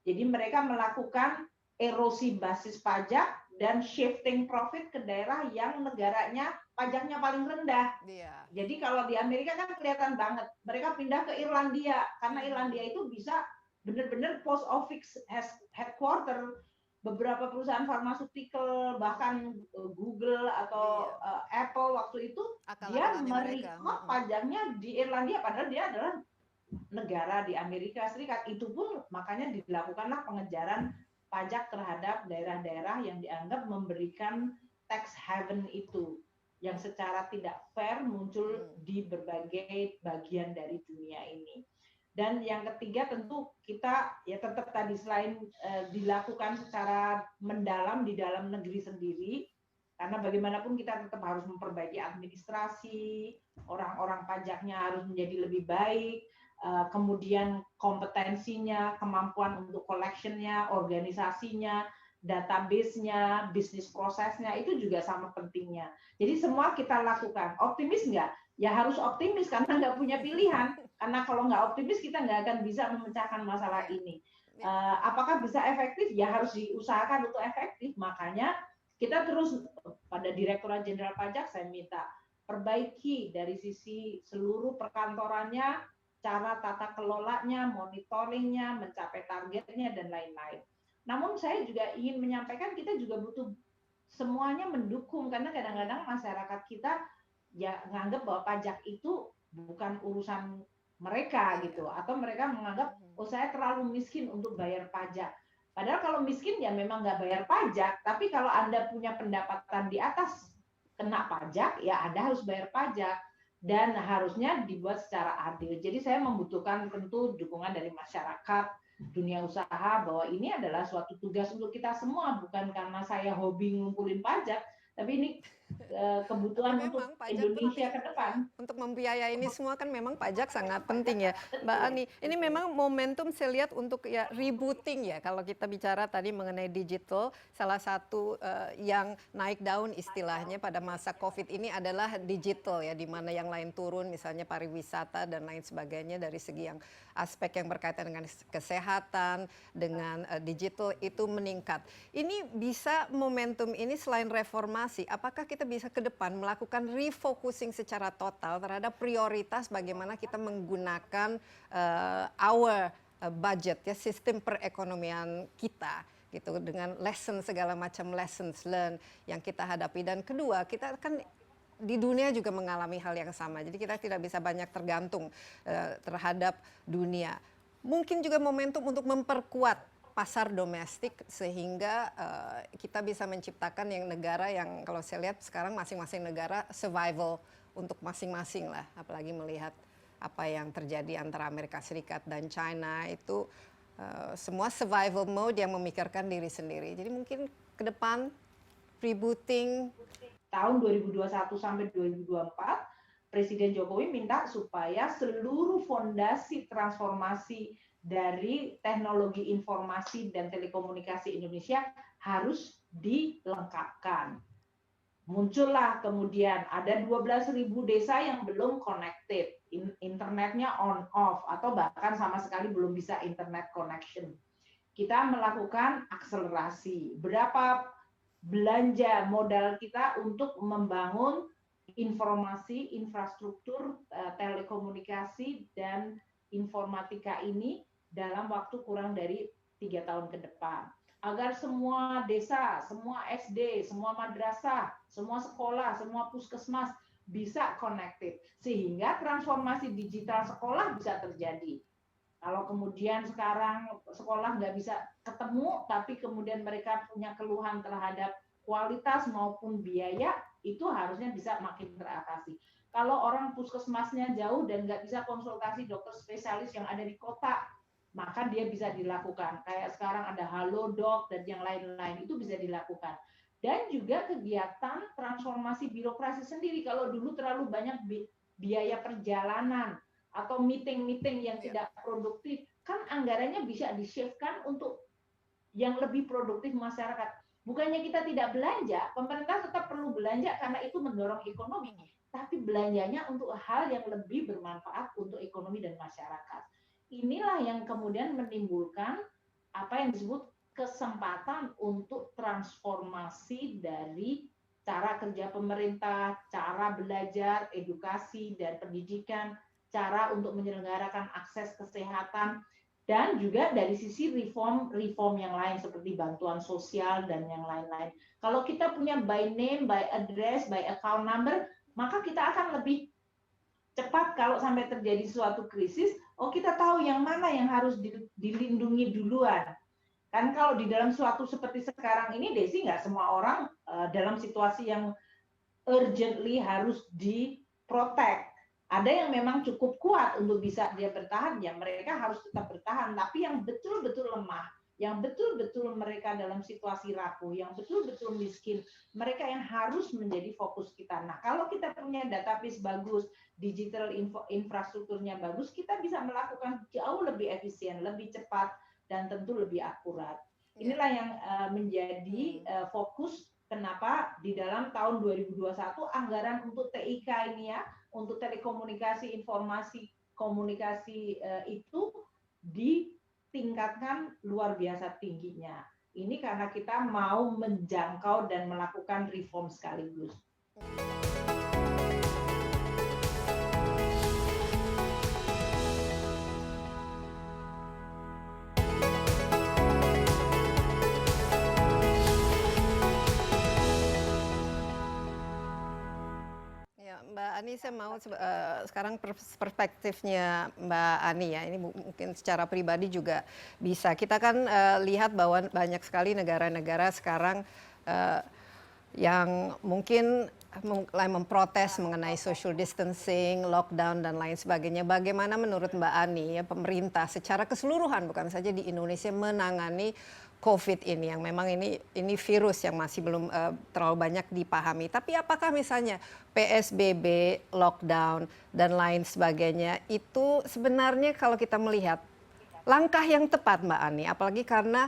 Jadi mereka melakukan erosi basis pajak dan shifting profit ke daerah yang negaranya pajaknya paling rendah. Yeah. Jadi kalau di Amerika kan kelihatan banget, mereka pindah ke Irlandia karena Irlandia itu bisa benar-benar post office headquarter. Beberapa perusahaan farmaceutical bahkan Google atau Apple waktu itu dia merecord pajaknya di Irlandia padahal dia adalah negara di Amerika Serikat. Itu pun makanya dilakukanlah pengejaran pajak terhadap daerah-daerah yang dianggap memberikan tax haven itu, yang secara tidak fair muncul di berbagai bagian dari dunia ini. Dan yang ketiga tentu kita ya tetap tadi selain dilakukan secara mendalam di dalam negeri sendiri, karena bagaimanapun kita tetap harus memperbaiki administrasi, orang-orang pajaknya harus menjadi lebih baik, kemudian kompetensinya, kemampuan untuk collection-nya, organisasinya, database-nya, bisnis prosesnya itu juga sama pentingnya. Jadi semua kita lakukan. Optimis nggak? Ya harus optimis karena nggak punya pilihan. Karena kalau nggak optimis kita nggak akan bisa memecahkan masalah ini. Apakah bisa efektif? Ya harus diusahakan untuk efektif. Makanya kita terus pada Direktorat Jenderal Pajak saya minta perbaiki dari sisi seluruh perkantorannya, cara tata kelolanya, monitoringnya, mencapai targetnya, dan lain-lain. Namun saya juga ingin menyampaikan kita juga butuh semuanya mendukung, karena kadang-kadang masyarakat kita ya menganggap bahwa pajak itu bukan urusan mereka gitu, atau mereka menganggap oh saya terlalu miskin untuk bayar pajak. Padahal kalau miskin ya memang nggak bayar pajak, tapi kalau Anda punya pendapatan di atas kena pajak, ya Anda harus bayar pajak dan harusnya dibuat secara adil. Jadi saya membutuhkan tentu dukungan dari masyarakat, dunia usaha, bahwa ini adalah suatu tugas untuk kita semua, bukan karena saya hobi ngumpulin pajak, tapi ini kebutuhan Tapi untuk memang pajak Indonesia penting, ke depan. ya. Untuk membiayai ini semua kan memang pajak sangat penting ya, Mbak Ani. Ini memang momentum saya lihat untuk ya rebooting ya. Kalau kita bicara tadi mengenai digital, salah satu yang naik daun istilahnya pada masa COVID ini adalah digital ya, di mana yang lain turun, misalnya pariwisata dan lain sebagainya dari segi yang aspek yang berkaitan dengan kesehatan, dengan digital itu meningkat. Ini bisa momentum ini selain reformasi, apakah kita bisa ke depan melakukan refocusing secara total terhadap prioritas bagaimana kita menggunakan our budget ya, sistem perekonomian kita gitu, dengan segala macam lessons learned yang kita hadapi. Dan kedua, kita kan di dunia juga mengalami hal yang sama, jadi kita tidak bisa banyak tergantung terhadap dunia. Mungkin juga momentum untuk memperkuat pasar domestik sehingga kita bisa menciptakan yang negara yang kalau saya lihat sekarang masing-masing negara survival untuk masing-masing lah, apalagi melihat apa yang terjadi antara Amerika Serikat dan China itu semua survival mode yang memikirkan diri sendiri. Jadi mungkin ke depan rebooting tahun 2021 sampai 2024 Presiden Jokowi minta supaya seluruh fondasi transformasi dari teknologi informasi dan telekomunikasi Indonesia harus dilengkapkan. Muncullah kemudian ada 12.000 desa yang belum connected, internetnya on off atau bahkan sama sekali belum bisa internet connection. Kita melakukan akselerasi. Berapa belanja modal kita untuk membangun informasi, infrastruktur, telekomunikasi, dan informatika ini dalam waktu kurang dari 3 tahun ke depan. Agar semua desa, semua SD, semua madrasah, semua sekolah, semua puskesmas bisa connected. Sehingga transformasi digital sekolah bisa terjadi. Kalau kemudian sekarang sekolah nggak bisa ketemu, tapi kemudian mereka punya keluhan terhadap kualitas maupun biaya, itu harusnya bisa makin teratasi. Kalau orang puskesmasnya jauh dan nggak bisa konsultasi dokter spesialis yang ada di kota, maka dia bisa dilakukan. Kayak sekarang ada Halodoc dan yang lain-lain, itu bisa dilakukan. Dan juga kegiatan transformasi birokrasi sendiri. Kalau dulu terlalu banyak biaya perjalanan atau meeting-meeting yang tidak produktif, kan anggarannya bisa di-shift-kan untuk yang lebih produktif masyarakat. Bukannya kita tidak belanja, pemerintah tetap perlu belanja karena itu mendorong ekonomi, tapi belanjanya untuk hal yang lebih bermanfaat untuk ekonomi dan masyarakat. Inilah yang kemudian menimbulkan apa yang disebut kesempatan untuk transformasi dari cara kerja pemerintah, cara belajar, edukasi, dan pendidikan, cara untuk menyelenggarakan akses kesehatan, dan juga dari sisi reform yang lain seperti bantuan sosial dan yang lain-lain. Kalau kita punya by name, by address, by account number, maka kita akan lebih cepat kalau sampai terjadi suatu krisis, oh kita tahu yang mana yang harus dilindungi duluan. Kan kalau di dalam suatu seperti sekarang ini, Desi, nggak semua orang dalam situasi yang urgently harus diprotek. Ada yang memang cukup kuat untuk bisa dia bertahan, ya mereka harus tetap bertahan. Tapi yang betul-betul lemah, yang betul-betul mereka dalam situasi rapuh, yang betul-betul miskin, mereka yang harus menjadi fokus kita. Nah, kalau kita punya database bagus, digital infrastrukturnya bagus, kita bisa melakukan jauh lebih efisien, lebih cepat, dan tentu lebih akurat. Inilah yang menjadi fokus kenapa di dalam tahun 2021 anggaran untuk TIK ini ya, untuk telekomunikasi, informasi, komunikasi itu ditingkatkan luar biasa tingginya. Ini karena kita mau menjangkau dan melakukan reform sekaligus. Mbak Ani, saya mau sekarang perspektifnya Mbak Ani ya. Ini mungkin secara pribadi juga bisa. Kita kan lihat bahwa banyak sekali negara-negara sekarang yang mungkin mulai memprotes mengenai social distancing, lockdown dan lain sebagainya. Bagaimana menurut Mbak Ani ya pemerintah secara keseluruhan bukan saja di Indonesia menangani COVID ini yang memang ini virus yang masih belum terlalu banyak dipahami. Tapi apakah misalnya PSBB, lockdown dan lain sebagainya itu sebenarnya kalau kita melihat langkah yang tepat Mbak Ani, apalagi karena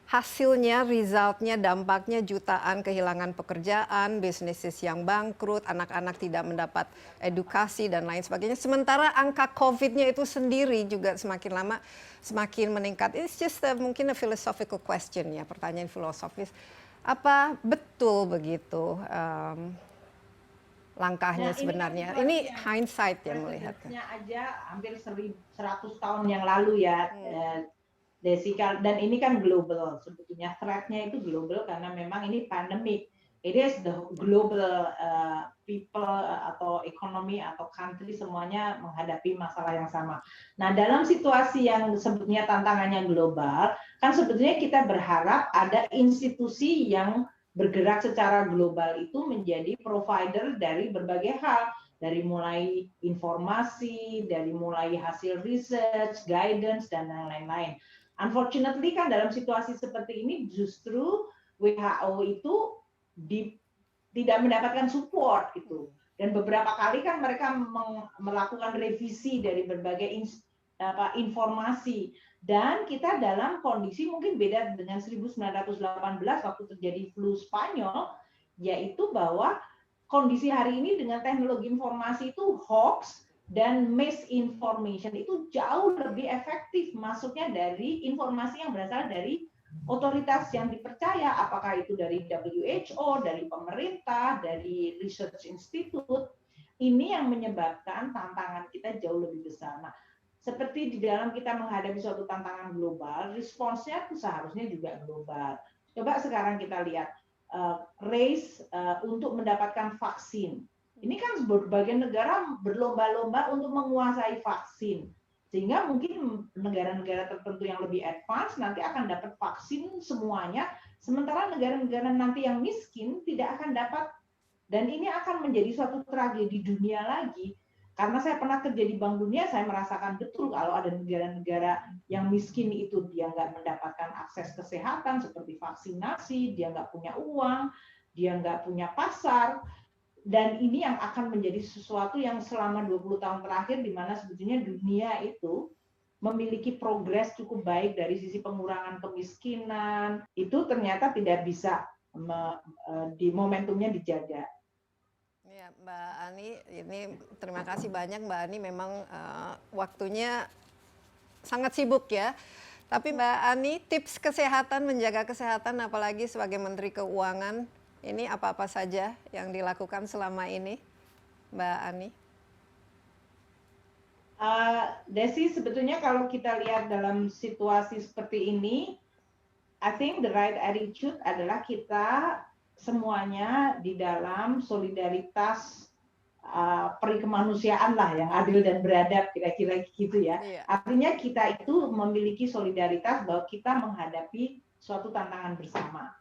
hasilnya, resultnya, dampaknya jutaan kehilangan pekerjaan, bisnis yang bangkrut, anak-anak tidak mendapat edukasi dan lain sebagainya. Sementara angka COVID-nya itu sendiri juga semakin lama semakin meningkat. It's just mungkin a philosophical question ya, pertanyaan filosofis. Apa betul begitu langkahnya sebenarnya? Ini hindsight ya melihatnya. Aja hampir 100 tahun yang lalu ya. Desi, dan ini kan global, sebetulnya threat-nya itu global karena memang ini pandemic. It is the global people atau ekonomi atau country semuanya menghadapi masalah yang sama. Nah, dalam situasi yang sebetulnya tantangannya global, kan sebetulnya kita berharap ada institusi yang bergerak secara global itu menjadi provider dari berbagai hal, dari mulai informasi, dari mulai hasil research, guidance, dan lain-lain. Unfortunately kan dalam situasi seperti ini justru WHO itu tidak mendapatkan support gitu. Dan beberapa kali kan mereka melakukan revisi dari berbagai informasi. Dan kita dalam kondisi mungkin beda dengan 1918 waktu terjadi flu Spanyol, yaitu bahwa kondisi hari ini dengan teknologi informasi itu hoax dan misinformation itu jauh lebih efektif masuknya dari informasi yang berasal dari otoritas yang dipercaya, apakah itu dari WHO, dari pemerintah, dari research institute. Ini yang menyebabkan tantangan kita jauh lebih besar. Nah, seperti di dalam kita menghadapi suatu tantangan global, responsnya itu seharusnya juga global. Coba sekarang kita lihat race untuk mendapatkan vaksin. Ini kan berbagai negara berlomba-lomba untuk menguasai vaksin. Sehingga mungkin negara-negara tertentu yang lebih advance nanti akan dapat vaksin semuanya, sementara negara-negara nanti yang miskin tidak akan dapat. Dan ini akan menjadi suatu tragedi dunia lagi. Karena saya pernah kerja di Bank Dunia, saya merasakan betul kalau ada negara-negara yang miskin itu dia nggak mendapatkan akses kesehatan seperti vaksinasi, dia nggak punya uang, dia nggak punya pasar. Dan ini yang akan menjadi sesuatu yang selama 20 tahun terakhir di mana sebetulnya dunia itu memiliki progres cukup baik dari sisi pengurangan kemiskinan, itu ternyata tidak bisa di momentumnya dijaga. Ya, Mbak Ani, ini terima kasih banyak Mbak Ani, memang waktunya sangat sibuk ya. Tapi Mbak Ani, tips kesehatan, menjaga kesehatan apalagi sebagai Menteri Keuangan, ini apa-apa saja yang dilakukan selama ini, Mbak Ani? Desi, sebetulnya kalau kita lihat dalam situasi seperti ini, I think the right attitude adalah kita semuanya di dalam solidaritas peri kemanusiaan lah yang adil dan beradab, kira-kira gitu ya. Iya. Artinya kita itu memiliki solidaritas bahwa kita menghadapi suatu tantangan bersama.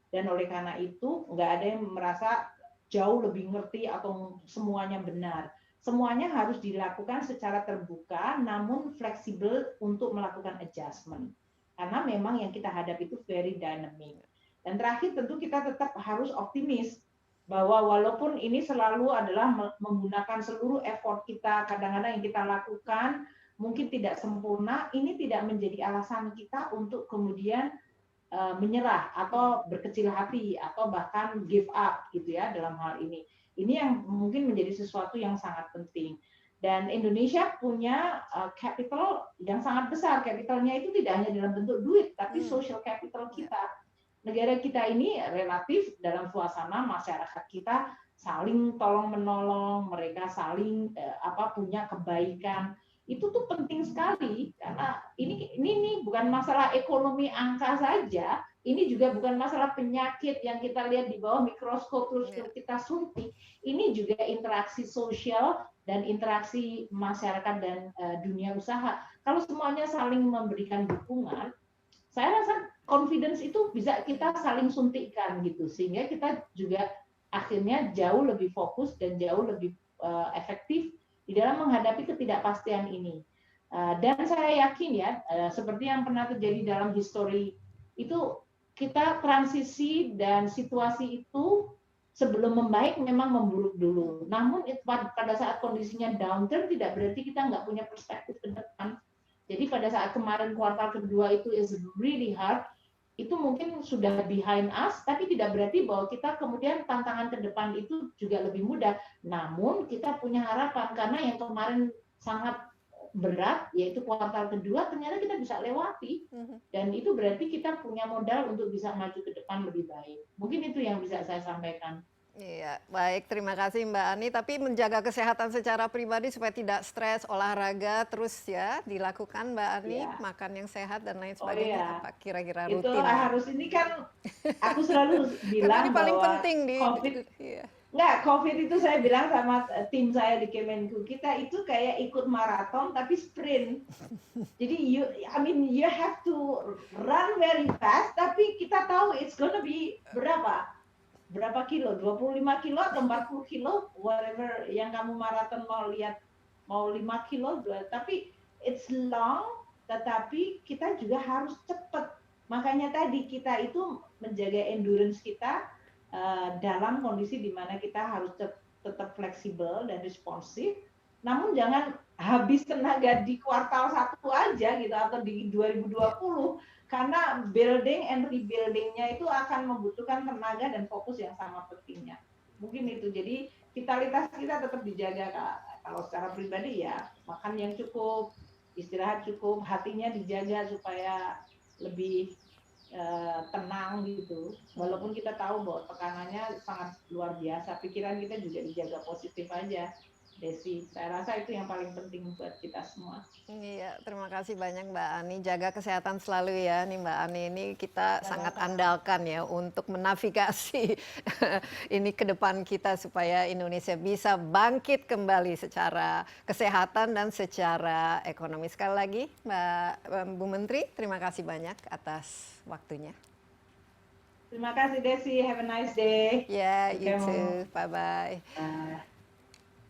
Dan oleh karena itu nggak ada yang merasa jauh lebih ngerti atau semuanya benar. Semuanya harus dilakukan secara terbuka namun fleksibel untuk melakukan adjustment. Karena memang yang kita hadapi itu very dynamic. Dan terakhir tentu kita tetap harus optimis bahwa walaupun ini selalu adalah menggunakan seluruh effort kita, kadang-kadang yang kita lakukan mungkin tidak sempurna, ini tidak menjadi alasan kita untuk kemudian menyerah atau berkecil hati atau bahkan give up gitu ya dalam hal ini. Ini yang mungkin menjadi sesuatu yang sangat penting. Dan Indonesia punya capital yang sangat besar. Capitalnya itu tidak hanya dalam bentuk duit, tapi social capital kita. Negara kita ini relatif dalam suasana masyarakat kita saling tolong menolong, mereka saling punya kebaikan. Itu tuh penting sekali karena ini bukan masalah ekonomi angka saja, ini juga bukan masalah penyakit yang kita lihat di bawah mikroskop terus kita suntik. Ini juga interaksi sosial dan interaksi masyarakat dan dunia usaha. Kalau semuanya saling memberikan dukungan, saya rasa confidence itu bisa kita saling suntikkan gitu sehingga kita juga akhirnya jauh lebih fokus dan jauh lebih efektif di dalam menghadapi ketidakpastian ini. Dan saya yakin ya, seperti yang pernah terjadi dalam histori itu, kita transisi dan situasi itu sebelum membaik memang memburuk dulu. Namun pada saat kondisinya downturn tidak berarti kita nggak punya perspektif ke depan. Jadi pada saat kemarin kuartal kedua itu is really hard, itu mungkin sudah behind us, tapi tidak berarti bahwa kita kemudian tantangan ke depan itu juga lebih mudah. Namun kita punya harapan karena yang kemarin sangat berat, yaitu kuartal kedua, ternyata kita bisa lewati. Dan itu berarti kita punya modal untuk bisa maju ke depan lebih baik. Mungkin itu yang bisa saya sampaikan. Iya, baik. Terima kasih Mbak Ani. Tapi menjaga kesehatan secara pribadi supaya tidak stres, olahraga terus ya dilakukan Mbak Ani, makan yang sehat dan lain sebagainya. Apa kira-kira rutin? Itu harus, ini kan aku selalu bilang ini paling bahwa penting di COVID. COVID itu saya bilang sama tim saya di Kemenku, kita itu kayak ikut maraton tapi sprint. Jadi you have to run very fast, tapi kita tahu it's gonna be berapa kilo, 25 kilo atau 40 kilo, whatever yang kamu maraton mau 5 kilo, tapi it's long, tetapi kita juga harus cepat. Makanya tadi kita itu menjaga endurance kita dalam kondisi di mana kita harus tetap fleksibel dan responsif, namun jangan habis tenaga di kuartal 1 aja gitu atau di 2020. Karena building and rebuilding-nya itu akan membutuhkan tenaga dan fokus yang sama pentingnya. Mungkin itu. Jadi vitalitas kita tetap dijaga, Kak. Kalau secara pribadi ya makan yang cukup, istirahat cukup, hatinya dijaga supaya lebih tenang gitu. Walaupun kita tahu bahwa tekanannya sangat luar biasa, pikiran kita juga dijaga positif aja. Desi, saya rasa itu yang paling penting buat kita semua. Iya, terima kasih banyak Mbak Ani. Jaga kesehatan selalu ya, nih Mbak Ani. Ini kita sangat andalkan ya untuk menavigasi ini ke depan kita supaya Indonesia bisa bangkit kembali secara kesehatan dan secara ekonomi. Sekali lagi, Bu Menteri, terima kasih banyak atas waktunya. Terima kasih Desi, have a nice day. Ya, you too. Bye-bye.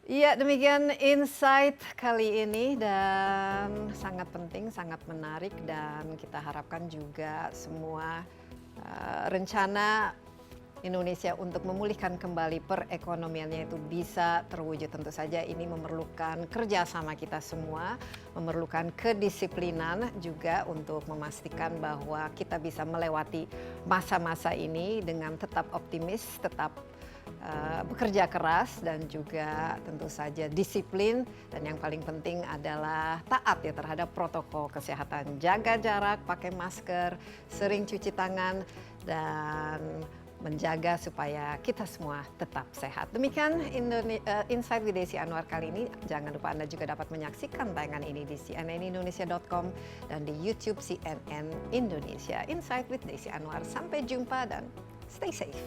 Iya, demikian insight kali ini dan sangat penting, sangat menarik dan kita harapkan juga semua rencana Indonesia untuk memulihkan kembali perekonomiannya itu bisa terwujud. Tentu saja ini memerlukan kerjasama kita semua, memerlukan kedisiplinan juga untuk memastikan bahwa kita bisa melewati masa-masa ini dengan tetap optimis, tetap bekerja keras dan juga tentu saja disiplin, dan yang paling penting adalah taat ya terhadap protokol kesehatan, jaga jarak, pakai masker, sering cuci tangan dan menjaga supaya kita semua tetap sehat. Demikian Insight with Desi Anwar kali ini. Jangan lupa Anda juga dapat menyaksikan tayangan ini di cnnindonesia.com dan di YouTube CNN Indonesia. Insight with Desi Anwar. Sampai jumpa dan stay safe.